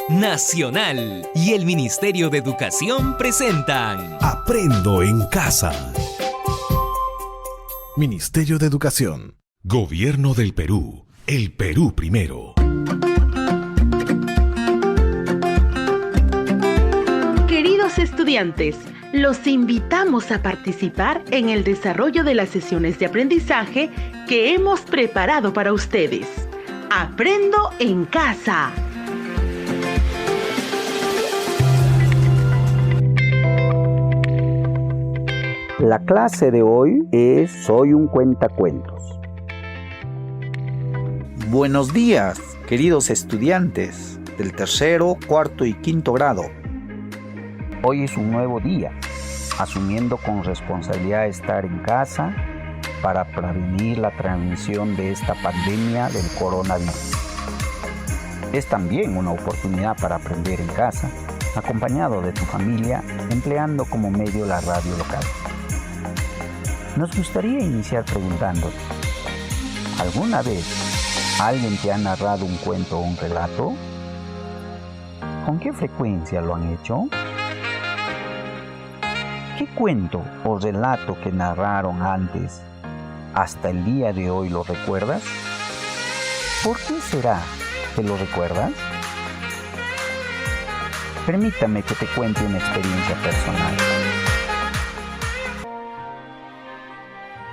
Nacional y el Ministerio de Educación presentan Aprendo en Casa. Ministerio de Educación. Gobierno del Perú. El Perú primero. Queridos estudiantes, los invitamos a participar en el desarrollo de las sesiones de aprendizaje que hemos preparado para ustedes. Aprendo en Casa. La clase de hoy es Soy un cuentacuentos. Buenos días, queridos estudiantes del tercero, cuarto y quinto grado. Hoy es un nuevo día, asumiendo con responsabilidad estar en casa para prevenir la transmisión de esta pandemia del coronavirus. Es también una oportunidad para aprender en casa, acompañado de tu familia, empleando como medio la radio local. Nos gustaría iniciar preguntándote, ¿alguna vez alguien te ha narrado un cuento o un relato? ¿Con qué frecuencia lo han hecho? ¿Qué cuento o relato que narraron antes, hasta el día de hoy lo recuerdas? ¿Por qué será que lo recuerdas? Permítame que te cuente una experiencia personal.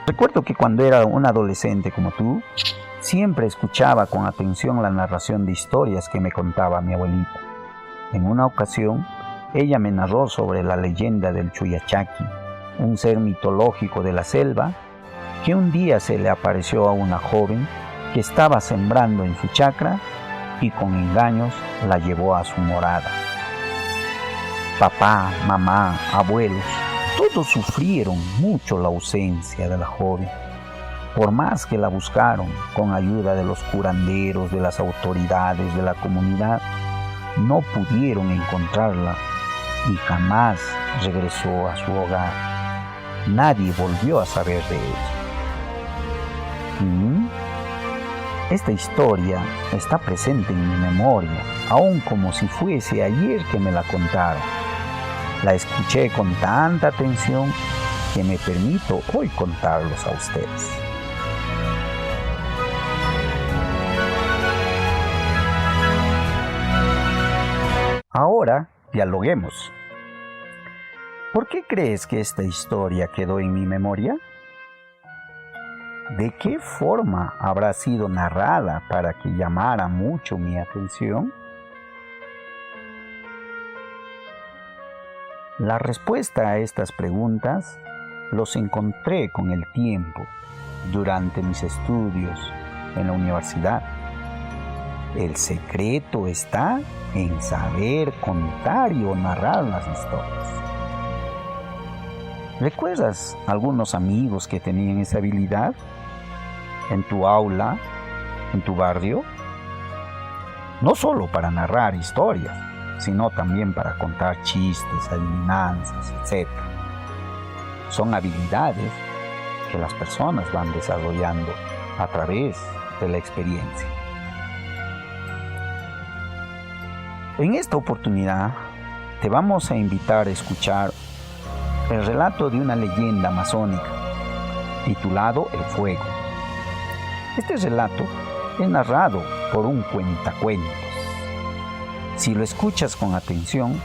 Recuerdo que cuando era un adolescente como tú, siempre escuchaba con atención la narración de historias que me contaba mi abuelita. En una ocasión, ella me narró sobre la leyenda del Chuyachaki, un ser mitológico de la selva que un día se le apareció a una joven que estaba sembrando en su chacra y con engaños la llevó a su morada. Papá, mamá, abuelos, todos sufrieron mucho la ausencia de la joven. Por más que la buscaron con ayuda de los curanderos, de las autoridades de la comunidad, no pudieron encontrarla y jamás regresó a su hogar. Nadie volvió a saber de ella. Esta historia está presente en mi memoria, aún como si fuese ayer que me la contaron. La escuché con tanta atención que me permito hoy contarlos a ustedes. Ahora dialoguemos. ¿Por qué crees que esta historia quedó en mi memoria? ¿De qué forma habrá sido narrada para que llamara mucho mi atención? La respuesta a estas preguntas los encontré con el tiempo durante mis estudios en la universidad. El secreto está en saber contar y narrar las historias. ¿Recuerdas algunos amigos que tenían esa habilidad? En tu aula, en tu barrio, no solo para narrar historias, sino también para contar chistes, adivinanzas, etc. Son habilidades que las personas van desarrollando a través de la experiencia. En esta oportunidad te vamos a invitar a escuchar el relato de una leyenda amazónica titulado El Fuego. Este relato es narrado por un cuentacuentos. Si lo escuchas con atención,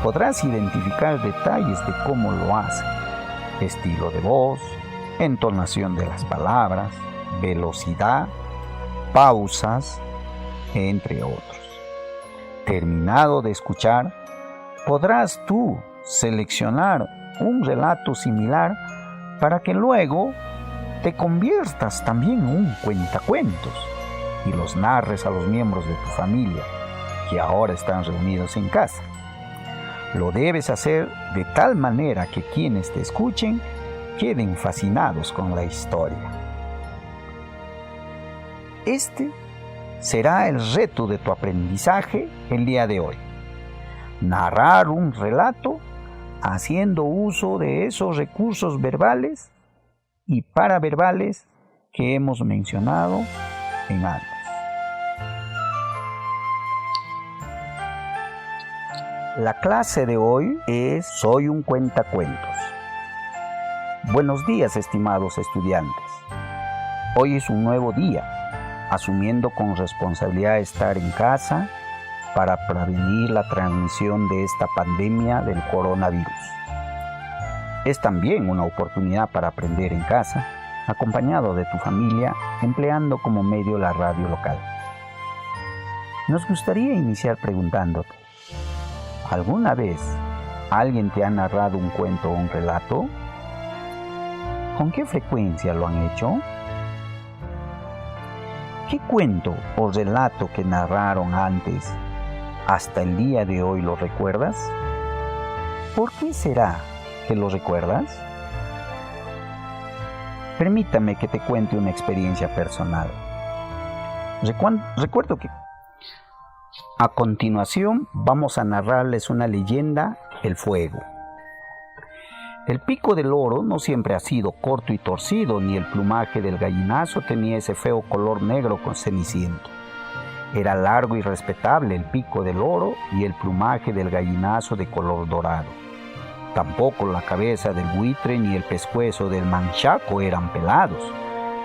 podrás identificar detalles de cómo lo hace: estilo de voz, entonación de las palabras, velocidad, pausas, entre otros. Terminado de escuchar, podrás tú seleccionar un relato similar para que luego te conviertas también en un cuentacuentos y los narres a los miembros de tu familia que ahora están reunidos en casa. Lo debes hacer de tal manera que quienes te escuchen queden fascinados con la historia. Este será el reto de tu aprendizaje el día de hoy. Narrar un relato haciendo uso de esos recursos verbales y paraverbales que hemos mencionado en antes. La clase de hoy es Soy un cuentacuentos. Buenos días, estimados estudiantes. Hoy es un nuevo día, asumiendo con responsabilidad estar en casa para prevenir la transmisión de esta pandemia del coronavirus. Es también una oportunidad para aprender en casa, acompañado de tu familia, empleando como medio la radio local. Nos gustaría iniciar preguntándote, ¿alguna vez alguien te ha narrado un cuento o un relato? ¿Con qué frecuencia lo han hecho? ¿Qué cuento o relato que narraron antes, hasta el día de hoy lo recuerdas? ¿Por qué será que lo recuerdas? Permítame que te cuente una experiencia personal. Recuerdo que a continuación vamos a narrarles una leyenda, el fuego. El pico del oro no siempre ha sido corto y torcido, ni el plumaje del gallinazo tenía ese feo color negro con ceniciento. Era largo y respetable el pico del oro y el plumaje del gallinazo de color dorado. Tampoco la cabeza del buitre ni el pescuezo del manchaco eran pelados.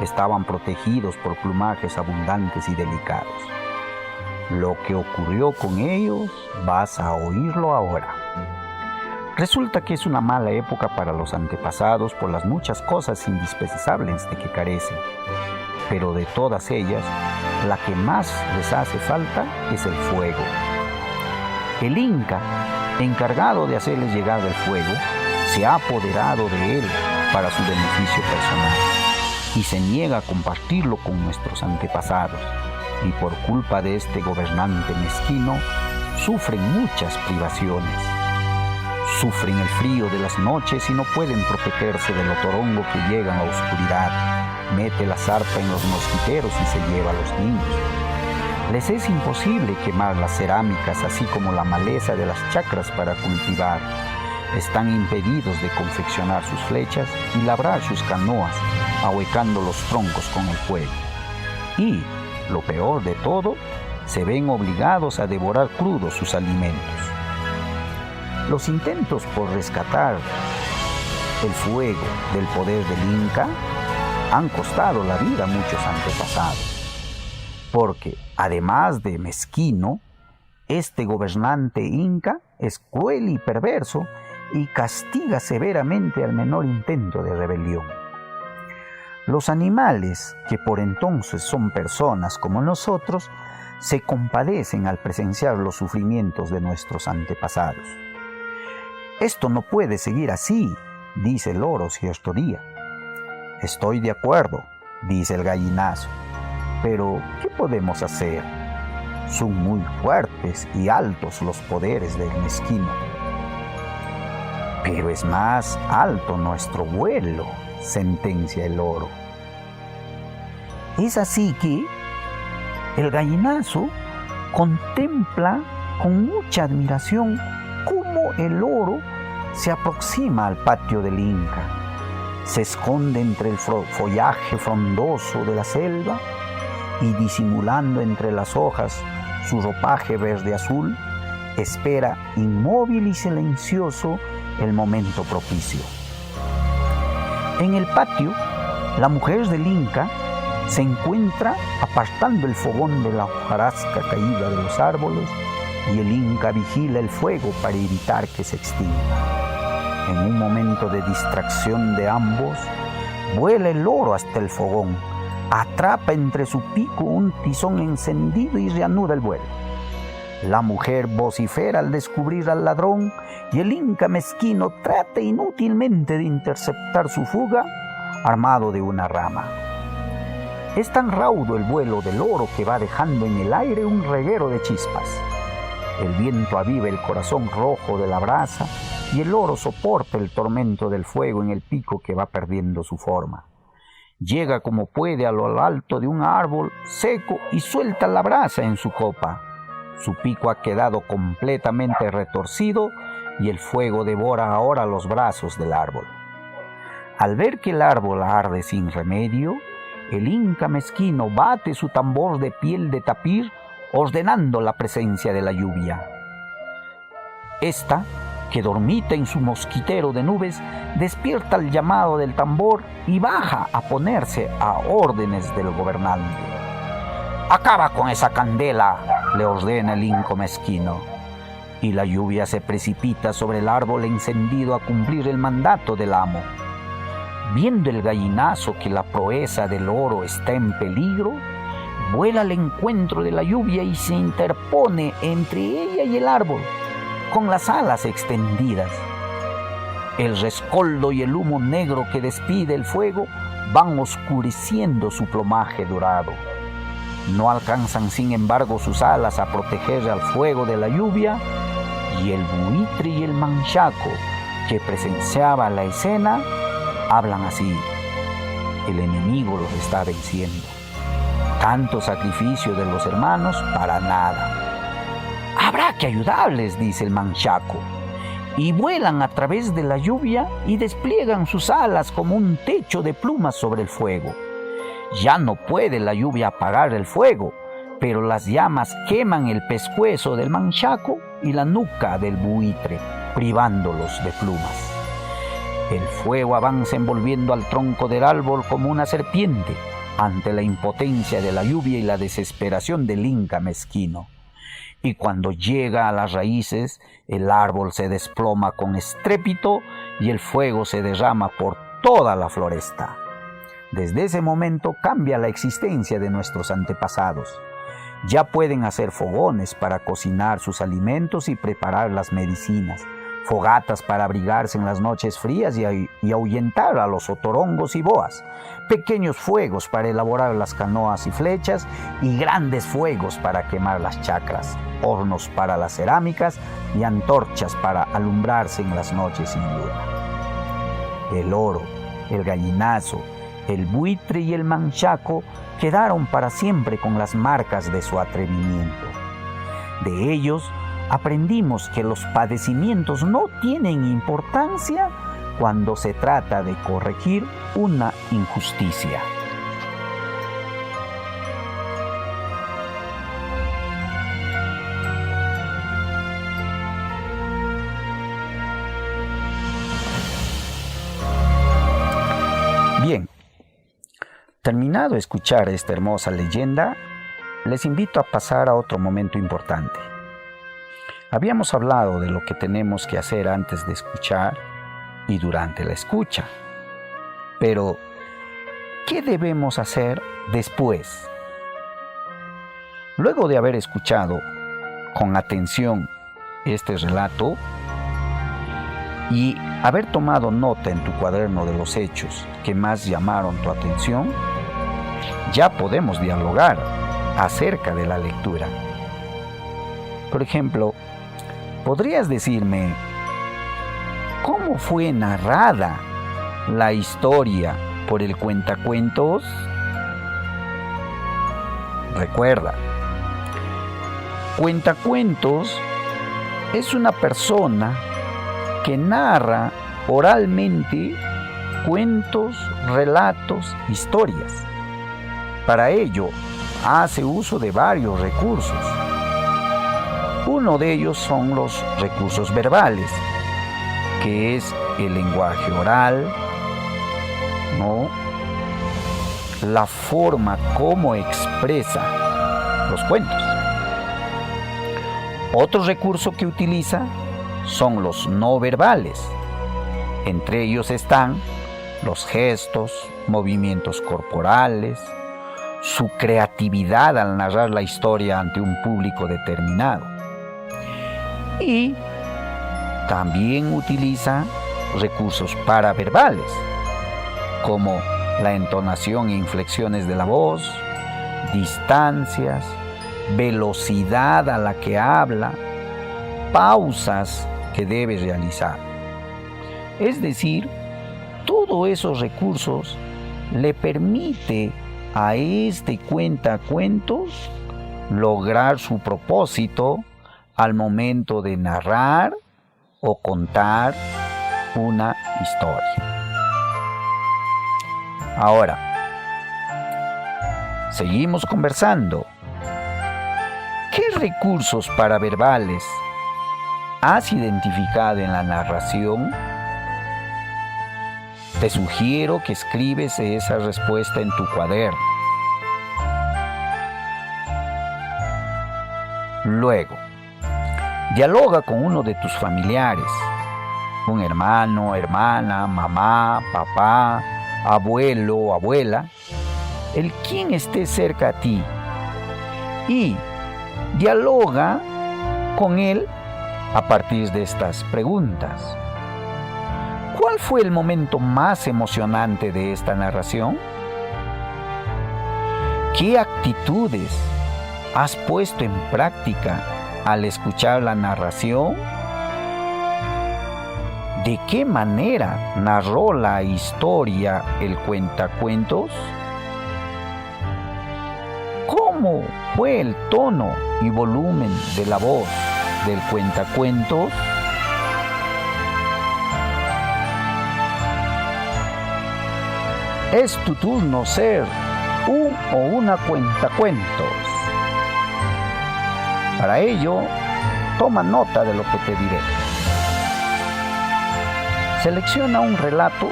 Estaban protegidos por plumajes abundantes y delicados. Lo que ocurrió con ellos vas a oírlo ahora. Resulta que es una mala época para los antepasados por las muchas cosas indispensables de que carecen. Pero de todas ellas, la que más les hace falta es el fuego. El Inca, encargado de hacerles llegar el fuego, se ha apoderado de él para su beneficio personal y se niega a compartirlo con nuestros antepasados. Y por culpa de este gobernante mezquino, sufren muchas privaciones. Sufren el frío de las noches y no pueden protegerse del otorongo que llega a la oscuridad. Mete la zarpa en los mosquiteros y se lleva a los niños. Les es imposible quemar las cerámicas, así como la maleza de las chacras para cultivar. Están impedidos de confeccionar sus flechas y labrar sus canoas, ahuecando los troncos con el fuego. Y, lo peor de todo, se ven obligados a devorar crudos sus alimentos. Los intentos por rescatar el fuego del poder del Inca han costado la vida a muchos antepasados, porque además de mezquino, este gobernante Inca es cruel y perverso y castiga severamente al menor intento de rebelión. Los animales, que por entonces son personas como nosotros, se compadecen al presenciar los sufrimientos de nuestros antepasados. Esto no puede seguir así, dice el loro cierto día. Estoy de acuerdo, dice el gallinazo, pero ¿qué podemos hacer? Son muy fuertes y altos los poderes del mezquino. Pero es más alto nuestro vuelo, sentencia el loro. Es así que el gallinazo contempla con mucha admiración cómo el loro se aproxima al patio del Inca. Se esconde entre el follaje frondoso de la selva y, disimulando entre las hojas su ropaje verde azul, espera inmóvil y silencioso el momento propicio. En el patio, la mujer del Inca se encuentra apartando el fogón de la hojarasca caída de los árboles y el Inca vigila el fuego para evitar que se extinga. En un momento de distracción de ambos, vuela el loro hasta el fogón, atrapa entre su pico un tizón encendido y reanuda el vuelo. La mujer vocifera al descubrir al ladrón y el Inca mezquino trata inútilmente de interceptar su fuga armado de una rama. Es tan raudo el vuelo del loro que va dejando en el aire un reguero de chispas. El viento aviva el corazón rojo de la brasa y el loro soporta el tormento del fuego en el pico que va perdiendo su forma. Llega como puede a lo alto de un árbol seco y suelta la brasa en su copa. Su pico ha quedado completamente retorcido y el fuego devora ahora los brazos del árbol. Al ver que el árbol arde sin remedio, el Inca mezquino bate su tambor de piel de tapir ordenando la presencia de la lluvia. Esta, que dormita en su mosquitero de nubes, despierta al llamado del tambor y baja a ponerse a órdenes del gobernante. «Acaba con esa candela», le ordena el inco mezquino. Y la lluvia se precipita sobre el árbol encendido a cumplir el mandato del amo. Viendo el gallinazo que la proeza del oro está en peligro, vuela al encuentro de la lluvia y se interpone entre ella y el árbol, con las alas extendidas. El rescoldo y el humo negro que despide el fuego van oscureciendo su plumaje dorado. No alcanzan, sin embargo, sus alas a proteger al fuego de la lluvia, y el buitre y el manchaco, que presenciaba la escena, hablan así: el enemigo los está venciendo. Tanto sacrificio de los hermanos para nada. Habrá que ayudarles, dice el manchaco, y vuelan a través de la lluvia y despliegan sus alas como un techo de plumas sobre el fuego. Ya no puede la lluvia apagar el fuego, pero las llamas queman el pescuezo del manchaco y la nuca del buitre, privándolos de plumas. El fuego avanza envolviendo al tronco del árbol como una serpiente ante la impotencia de la lluvia y la desesperación del inca mezquino. Y cuando llega a las raíces, el árbol se desploma con estrépito y el fuego se derrama por toda la floresta. Desde ese momento cambia la existencia de nuestros antepasados. Ya pueden hacer fogones para cocinar sus alimentos y preparar las medicinas, fogatas para abrigarse en las noches frías y ahuyentar a los otorongos y boas, pequeños fuegos para elaborar las canoas y flechas y grandes fuegos para quemar las chacras, hornos para las cerámicas y antorchas para alumbrarse en las noches sin luna. El oro, el gallinazo, el buitre y el manchaco quedaron para siempre con las marcas de su atrevimiento. De ellos aprendimos que los padecimientos no tienen importancia cuando se trata de corregir una injusticia. Bien, terminado de escuchar esta hermosa leyenda, les invito a pasar a otro momento importante. Habíamos hablado de lo que tenemos que hacer antes de escuchar y durante la escucha. Pero, ¿qué debemos hacer después? Luego de haber escuchado con atención este relato y haber tomado nota en tu cuaderno de los hechos que más llamaron tu atención, ya podemos dialogar acerca de la lectura. Por ejemplo, ¿podrías decirme cómo fue narrada la historia por el cuentacuentos? Recuerda, cuentacuentos es una persona que narra oralmente cuentos, relatos, historias. Para ello, hace uso de varios recursos. Uno de ellos son los recursos verbales, que es el lenguaje oral, ¿no? La forma como expresa los cuentos. Otro recurso que utiliza son los no verbales. Entre ellos están los gestos, movimientos corporales, su creatividad al narrar la historia ante un público determinado. Y también utiliza recursos paraverbales, como la entonación e inflexiones de la voz, distancias, velocidad a la que habla, pausas que debe realizar. Es decir, todos esos recursos le permite a este cuentacuentos lograr su propósito al momento de narrar o contar una historia. Ahora, seguimos conversando. ¿Qué recursos paraverbales has identificado en la narración? Te sugiero que escribes esa respuesta en tu cuaderno. Luego, dialoga con uno de tus familiares, un hermano, hermana, mamá, papá, abuelo o abuela, el quien esté cerca a ti, y dialoga con él a partir de estas preguntas. ¿Cuál fue el momento más emocionante de esta narración? ¿Qué actitudes has puesto en práctica al escuchar la narración? ¿De qué manera narró la historia el cuentacuentos? ¿Cómo fue el tono y volumen de la voz del cuentacuentos? Es tu turno ser un o una cuentacuentos. Para ello, toma nota de lo que te diré. Selecciona un relato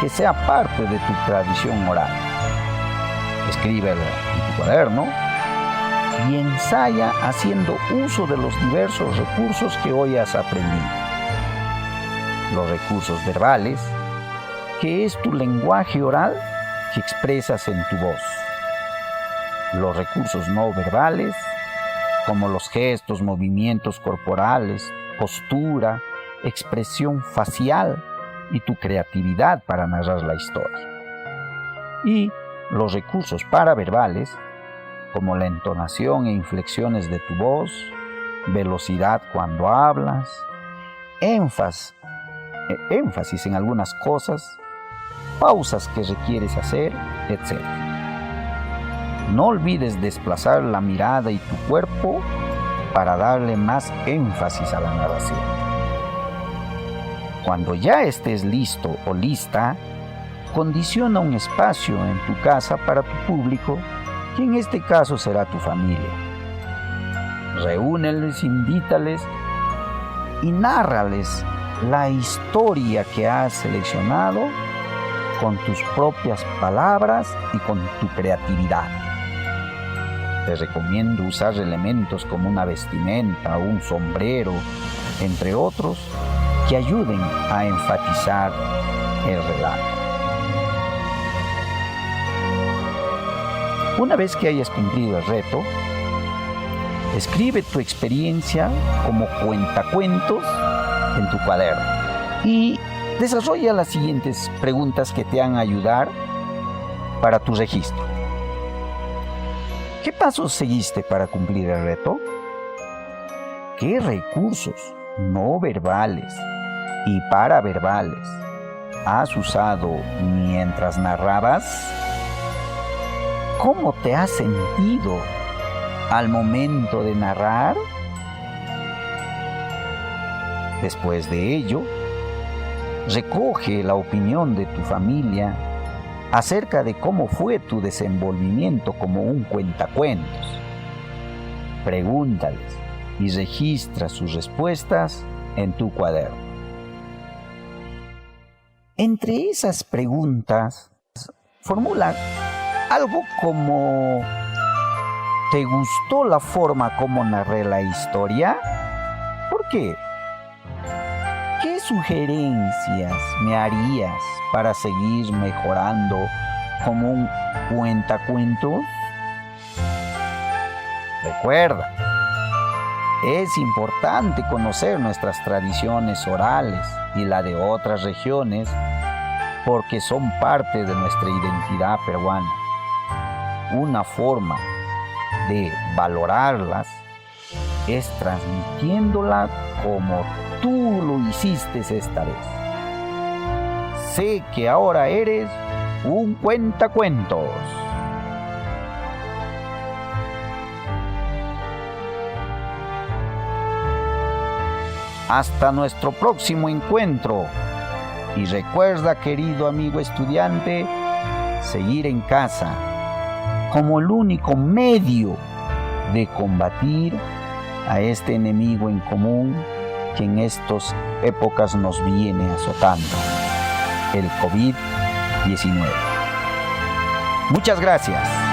que sea parte de tu tradición oral. Escríbelo en tu cuaderno y ensaya haciendo uso de los diversos recursos que hoy has aprendido. Los recursos verbales, que es tu lenguaje oral que expresas en tu voz. Los recursos no verbales, como los gestos, movimientos corporales, postura, expresión facial y tu creatividad para narrar la historia. Y los recursos paraverbales, como la entonación e inflexiones de tu voz, velocidad cuando hablas, énfasis en algunas cosas, pausas que requieres hacer, etc. No olvides desplazar la mirada y tu cuerpo para darle más énfasis a la narración. Cuando ya estés listo o lista, condiciona un espacio en tu casa para tu público, que en este caso será tu familia. Reúneles, invítales y nárrales la historia que has seleccionado con tus propias palabras y con tu creatividad. Te recomiendo usar elementos como una vestimenta, un sombrero, entre otros, que ayuden a enfatizar el relato. Una vez que hayas cumplido el reto, escribe tu experiencia como cuentacuentos en tu cuaderno y desarrolla las siguientes preguntas que te van a ayudar para tu registro. ¿Qué pasos seguiste para cumplir el reto? ¿Qué recursos no verbales y paraverbales has usado mientras narrabas? ¿Cómo te has sentido al momento de narrar? Después de ello, recoge la opinión de tu familia acerca de cómo fue tu desenvolvimiento como un cuentacuentos. Pregúntales y registra sus respuestas en tu cuaderno. Entre esas preguntas, formula algo como: ¿te gustó la forma como narré la historia? ¿Por qué? ¿Qué sugerencias me harías para seguir mejorando como un cuentacuentos? Recuerda, es importante conocer nuestras tradiciones orales y la de otras regiones porque son parte de nuestra identidad peruana. Una forma de valorarlas es transmitiéndola como tú lo hiciste esta vez. Sé que ahora eres un cuentacuentos. Hasta nuestro próximo encuentro. Y recuerda, querido amigo estudiante, seguir en casa como el único medio de combatir a este enemigo en común que en estas épocas nos viene azotando, el COVID-19. Muchas gracias.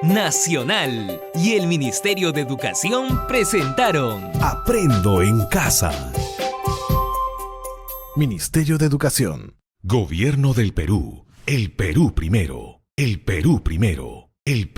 Nacional y el Ministerio de Educación presentaron Aprendo en casa. Ministerio de Educación. Gobierno del Perú. El Perú primero. El Perú primero. El